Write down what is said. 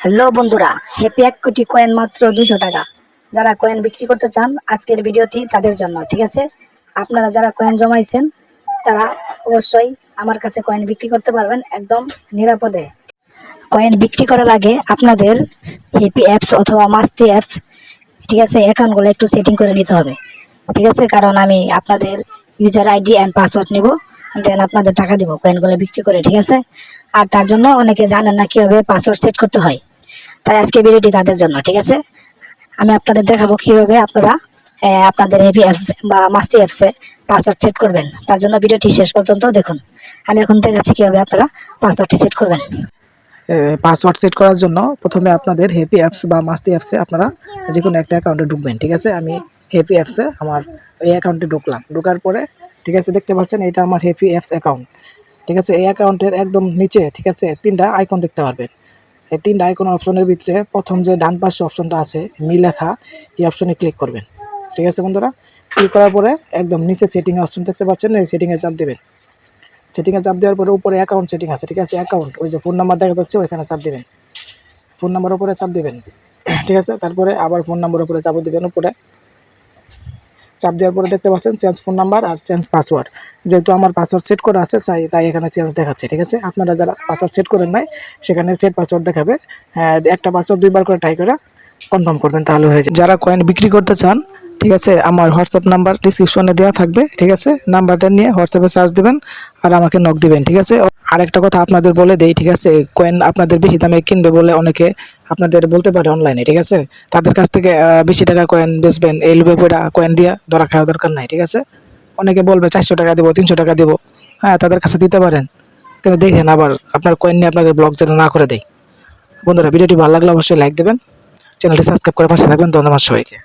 Hello বন্ধুরা, happy 1 কোটি coin মাত্র 200 টাকা। যারা কয়েন বিক্রি করতে চান আজকের ভিডিওটি তাদের জন্য, ঠিক আছে? আপনারা যারা কয়েন জমাইছেন তারা অবশ্যই আমার কাছে কয়েন বিক্রি করতে পারবেন একদম নিরাপদে। কয়েন বিক্রি করার আগে আপনাদের হ্যাপি অ্যাপস অথবা মাস্তি অ্যাপস, ঠিক আছে, অ্যাকাউন্টগুলো একটু সেটিং করে নিতে হবে, ঠিক আছে? কারণ আমি আপনাদের ইউজার আইডি অ্যান্ড পাসওয়ার্ড নিব, দেন আপনাদের টাকা দিব কয়েনগুলো বিক্রি করে, ঠিক আছে? আর তার জন্য অনেকে জানেন না কিভাবে পাসওয়ার্ড সেট করতে হয়, তাই আজকে ভিডিওটি তাদের জন্য, ঠিক আছে? আমি আপনাদের দেখাবো কিভাবে আপনারা আপনাদের হেভি অ্যাপস বা মাস্তি অ্যাপসে পাসওয়ার্ড সেট করবেন। তার জন্য ভিডিওটি শেষ পর্যন্ত দেখুন। আমি এখন দেখাচ্ছি কিভাবে আপনারা পাসওয়ার্ডটি সেট করবেন। পাসওয়ার্ড সেট করার জন্য প্রথমে আপনাদের হ্যাপি অ্যাপস বা মাস্তি অ্যাপসে আপনারা যে কোনো একটা অ্যাকাউন্টে ঢুকবেন, ঠিক আছে? আমি হ্যাপি অ্যাপসে আমার এই অ্যাকাউন্টে ঢুকলাম। ঢোকার পরে, ঠিক আছে, দেখতে পাচ্ছেন এটা আমার হ্যাপি অ্যাপস অ্যাকাউন্ট, ঠিক আছে? এই অ্যাকাউন্টের একদম নিচে, ঠিক আছে, তিনটা আইকন দেখতে পারবেন। এই তিনটা আইকন অপশনের ভিতরে প্রথম যে ডান পাশে অপশনটা আছে মি লেখা, এই অপশনে ক্লিক করবেন, ঠিক আছে বন্ধুরা? ক্লিক করার পরে একদম নিচে সেটিং অপশন দেখতে পাচ্ছেন, এই সেটিংয়ে চাপ দেবেন। সেটিংয়ে চাপ দেওয়ার পরে উপরে অ্যাকাউন্ট সেটিং আছে, ঠিক আছে? অ্যাকাউন্ট, ওই যে ফোন নাম্বার দেখা যাচ্ছে ওইখানে চাপ দেবেন। ফোন নাম্বার উপরে চাপ দেবেন, ঠিক আছে? তারপরে আবার ফোন নাম্বার উপরে চাপ দেবেন। উপরে চাপ দেওয়ার পরে দেখতে পাচ্ছেন চেঞ্জ ফোন নাম্বার আর চেঞ্জ পাসওয়ার্ড। যেহেতু আমার পাসওয়ার্ড সেট করা আছে তাই এখানে চেঞ্জ দেখাচ্ছে, ঠিক আছে? আপনারা যারা পাসওয়ার্ড সেট করেন নাই সেখানে সেট পাসওয়ার্ড দেখাবে। হ্যাঁ, একটা পাসওয়ার্ড দুইবার করে ট্রাই করে কনফার্ম করবেন, তাহলে হয়ে যায়। যারা কয়েন বিক্রি করতে চান, ঠিক আছে, আমার হোয়াটসঅ্যাপ নাম্বার ডিসক্রিপশনে দেওয়া থাকবে, ঠিক আছে? নাম্বারটা নিয়ে হোয়াটসঅ্যাপে সার্চ দেবেন আর আমাকে নক দিবেন, ঠিক আছে? আর একটা কথা আপনাদের বলে দেই, ঠিক আছে? কয়েন আপনাদের বেশি দামে কিনবে বলে অনেকে আপনাদের বলতে পারে অনলাইনে, ঠিক আছে? তাদের কাছ থেকে বেশি টাকা কয়েন বেচবেন এই লোভে পড়ে কয়েন দিয়ে ধরা খাওয়ার দরকার নাই, ঠিক আছে? অনেকে বলবে 400 টাকা দেবো, 300 টাকা দেবো। হ্যাঁ, তাদের কাছে দিতে পারেন, কিন্তু দেখেন আবার আপনার কয়েন নিয়ে আপনাদের ব্লক যেন না করে দেয়। বন্ধুরা, ভিডিওটি ভালো লাগলে অবশ্যই লাইক দেবেন, চ্যানেলটি সাবস্ক্রাইব করে পাশে থাকবেন। ধন্যবাদ সবাইকে।